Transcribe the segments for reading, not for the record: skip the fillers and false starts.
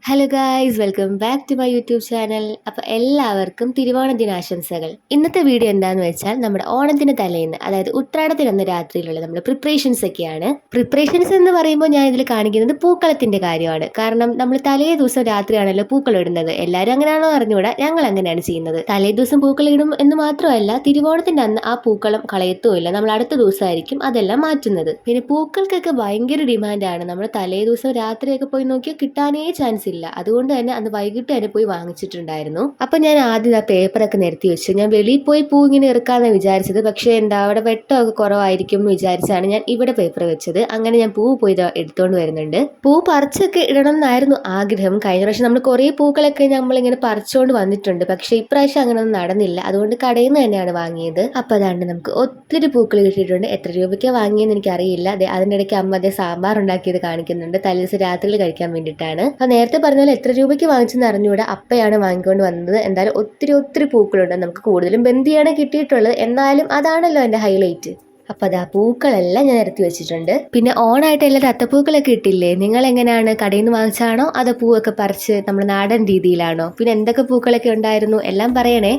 Hello guys, welcome back to my YouTube channel. അപ്പോൾ എല്ലാവർക്കും തിരുവോണ ദിനാശംസകൾ. ഇന്നത്തെ വീഡിയോ എന്താണെന്ന് വെച്ചാൽ നമ്മുടെ ഓണത്തിന് തലേന്ന്, അതായത് ഉത്രാടത്തിനന്ന് രാത്രിയിലുള്ള നമ്മുടെ പ്രിപ്പറേഷൻസ് ഒക്കെയാണ്. പ്രിപ്പറേഷൻസ് എന്ന് പറയുമ്പോൾ ഞാൻ ഇതിൽ കാണിക്കുന്നത് പൂക്കളത്തിൻ്റെ കാര്യമാണ്. കാരണം നമ്മൾ തലേ ദിവസം രാത്രിയാണല്ലോ പൂക്കളം ഇടുന്നത്. എല്ലാവരും അങ്ങനെയാണോ അറിഞ്ഞുകൂടാ, ഞങ്ങൾ അങ്ങനെയാണ് ചെയ്യുന്നത്. തലേ ദിവസം പൂക്കളം ഇടും എന്ന് മാത്രമല്ല, തിരുവോണത്തിൻ്റെ അന്ന് ആ പൂക്കളം കളയത്തുമില്ല. നമ്മൾ അടുത്ത ദിവസമായിരിക്കും അതെല്ലാം മാറ്റുന്നത്. പിന്നെ പൂക്കൾക്കൊക്കെ ഭയങ്കര ഡിമാൻഡാണ്. നമ്മൾ തലേ ദിവസം രാത്രിയൊക്കെ പോയി നോക്കിയാൽ കിട്ടാനേ ചാൻസ് ഇല്ല. അതുകൊണ്ട് തന്നെ അന്ന് വൈകിട്ട് തന്നെ പോയി വാങ്ങിച്ചിട്ടുണ്ടായിരുന്നു. അപ്പൊ ഞാൻ ആദ്യം ആ പേപ്പറൊക്കെ നിരത്തി വെച്ചു. ഞാൻ വെളിയിൽ പോയി പൂ ഇങ്ങനെ ഇറക്കാന്ന് വിചാരിച്ചത്. പക്ഷെ അവിടെ വെട്ടമൊക്കെ കുറവായിരിക്കും എന്ന് വിചാരിച്ചാണ് ഞാൻ ഇവിടെ പേപ്പർ വെച്ചത്. അങ്ങനെ ഞാൻ പൂ പോയി എടുത്തോണ്ട് വരുന്നുണ്ട്. പൂ പറിച്ചൊക്കെ ഇടണം എന്നായിരുന്നു ആഗ്രഹം. കഴിഞ്ഞ പ്രാവശ്യം നമ്മൾ കുറേ പൂക്കളൊക്കെ നമ്മളിങ്ങനെ പറിച്ചുകൊണ്ട് വന്നിട്ടുണ്ട്. പക്ഷെ ഇപ്രാവശ്യം അങ്ങനെയൊന്നും നടന്നില്ല. അതുകൊണ്ട് കടയിൽ നിന്ന് തന്നെയാണ് വാങ്ങിയത്. അപ്പൊ അതാണ്ട് നമുക്ക് ഒത്തിരി പൂക്കൾ കിട്ടിയിട്ടുണ്ട്. എത്ര രൂപയ്ക്ക് വാങ്ങിയെന്ന് എനിക്കറിയില്ല. അതിൻ്റെ ഇടയ്ക്ക് അമ്മ അതേ സാമ്പാർ ഉണ്ടാക്കിയത് കാണിക്കുന്നുണ്ട്. തലേദിവസം രാത്രിയിൽ കഴിക്കാൻ വേണ്ടിയിട്ടാണ്. അപ്പൊ നേരത്തെ പറഞ്ഞാൽ എത്ര രൂപയ്ക്ക് വാങ്ങിച്ചെന്ന് അറിഞ്ഞൂടെ, അപ്പയാണ് വാങ്ങിക്കൊണ്ട് വന്നത്. എന്തായാലും ഒത്തിരി പൂക്കളുണ്ട്. നമുക്ക് കൂടുതലും ബന്ദിയാണ് കിട്ടിയിട്ടുള്ളത്. എന്നാലും അതാണല്ലോ എൻ്റെ ഹൈലൈറ്റ്. അപ്പൊ അതാ പൂക്കളെല്ലാം ഞാൻ നിരത്തി വെച്ചിട്ടുണ്ട്. പിന്നെ ഓണായിട്ട് എല്ലാവരും അത്തപ്പൂക്കളൊക്കെ ഇട്ടില്ലേ? നിങ്ങൾ എങ്ങനെയാണ്? കടയിൽ നിന്ന് വാങ്ങിച്ചാണോ അതോ പൂവൊക്കെ പറിച്ച് നമ്മുടെ നാടൻ രീതിയിലാണോ? പിന്നെ എന്തൊക്കെ പൂക്കളൊക്കെ ഉണ്ടായിരുന്നു എല്ലാം പറയണേ.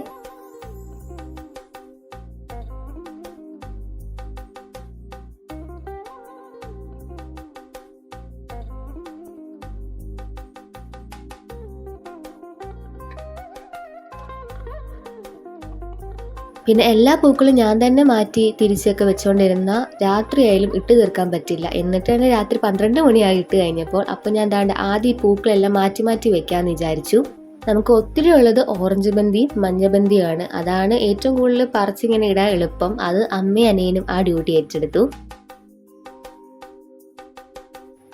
പിന്നെ എല്ലാ പൂക്കളും ഞാൻ തന്നെ മാറ്റി തിരിച്ചൊക്കെ വെച്ചുകൊണ്ടിരുന്ന രാത്രിയായാലും ഇട്ട് തീർക്കാൻ പറ്റില്ല. എന്നിട്ട് തന്നെ രാത്രി 12 മണിയായി ഇട്ട് കഴിഞ്ഞപ്പോൾ. അപ്പം ഞാൻ ദാണ്ട് ആദ്യം ഈ പൂക്കളെല്ലാം മാറ്റി മാറ്റി വെക്കാമെന്ന് വിചാരിച്ചു. നമുക്ക് ഒത്തിരി ഉള്ളത് ഓറഞ്ച് ബന്ദിയും മഞ്ഞബന്ദിയാണ്. അതാണ് ഏറ്റവും കൂടുതൽ പറിച്ചിങ്ങനെ ഇടാൻ എളുപ്പം. അത് അമ്മയും അനിയനും ആ ഡ്യൂട്ടി ഏറ്റെടുത്തു.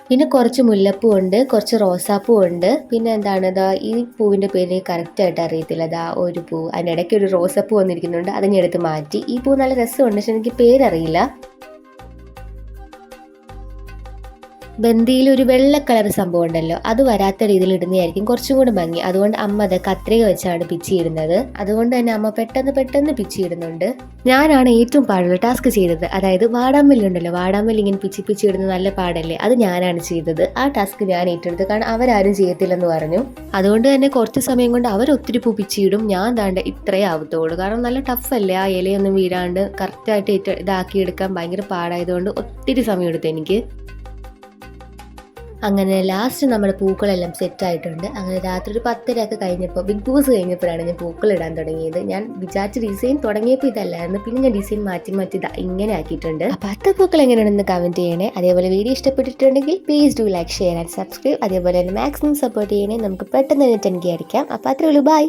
പിന്നെ കുറച്ച് മുല്ലപ്പൂ ഉണ്ട്, കുറച്ച് റോസാപ്പൂ ഉണ്ട്. പിന്നെ എന്താണ് ഇതാ ഈ പൂവിൻ്റെ പേര് കറക്റ്റായിട്ട് അറിയത്തില്ല. ഇതാ ഒരു പൂ, അതിൻ്റെ ഇടയ്ക്ക് ഒരു റോസാപ്പൂ വന്നിരിക്കുന്നുണ്ട്. അത് ഞാൻ എടുത്ത് മാറ്റി. ഈ പൂ നല്ല രസമുണ്ട്, പക്ഷെ എനിക്ക് പേരറിയില്ല. ബന്ദിയിൽ ഒരു വെള്ള കളർ സംഭവം ഉണ്ടല്ലോ, അത് വരാത്ത രീതിയിൽ ഇടുന്നതായിരിക്കും കുറച്ചും കൂടി ഭംഗി. അതുകൊണ്ട് അമ്മ അത് കത്രിക വെച്ചാണ് പിച്ചിയിടുന്നത്. അതുകൊണ്ട് തന്നെ അമ്മ പെട്ടെന്ന് പിച്ചിയിടുന്നുണ്ട്. ഞാനാണ് ഏറ്റവും പാടുള്ള ടാസ്ക് ചെയ്തത്. അതായത് വാടാമല്ലുണ്ടല്ലോ, വാടാമല്ലി ഇങ്ങനെ പിച്ചിടുന്നത് നല്ല പാടല്ലേ, അത് ഞാനാണ് ചെയ്തത്. ആ ടാസ്ക് ഞാൻ ഏറ്റെടുത്ത്. കാരണം അവരാരും ചെയ്യത്തില്ലെന്ന് പറഞ്ഞു. അതുകൊണ്ട് തന്നെ കുറച്ച് സമയം കൊണ്ട് അവർ ഒത്തിരി പൂ പിച്ചിയിടും. ഞാൻ താണ്ട് ഇത്രേ ആവത്തുള്ളൂ. കാരണം നല്ല ടഫല്ലേ, ആ ഇലയൊന്നും വീഴാണ്ട് കറക്റ്റായിട്ട് ഇതാക്കി എടുക്കാൻ ഭയങ്കര പാടായതുകൊണ്ട് ഒത്തിരി സമയം എടുത്തു എനിക്ക്. അങ്ങനെ ലാസ്റ്റ് നമ്മുടെ പൂക്കളെല്ലാം സെറ്റായിട്ടുണ്ട്. അങ്ങനെ രാത്രി ഒരു 10:30 കഴിഞ്ഞപ്പോൾ, ബിഗ് ബോസ് കഴിഞ്ഞപ്പോഴാണ് ഞാൻ പൂക്കൾ ഇടാൻ തുടങ്ങിയത്. ഞാൻ വിചാരിച്ച ഡിസൈൻ തുടങ്ങിയപ്പോൾ ഇതല്ലായിരുന്നു. പിന്നെ ഞാൻ ഡിസൈൻ മാറ്റി ഇങ്ങനെ ആക്കിയിട്ടുണ്ട്. അപ്പോൾ അത്തപ്പൂക്കൾ എങ്ങനെയാണെന്ന് കമൻറ്റ് ചെയ്യണേ. അതേപോലെ വീഡിയോ ഇഷ്ടപ്പെട്ടിട്ടുണ്ടെങ്കിൽ please do like, share and subscribe. അതേപോലെ തന്നെ മാക്സിമം സപ്പോർട്ട് ചെയ്യണേ. നമുക്ക് പെട്ടെന്ന് തന്നെ 10K അടിക്കാം. അപ്പോൾ അത്രേ ഉള്ളൂ. ബൈ.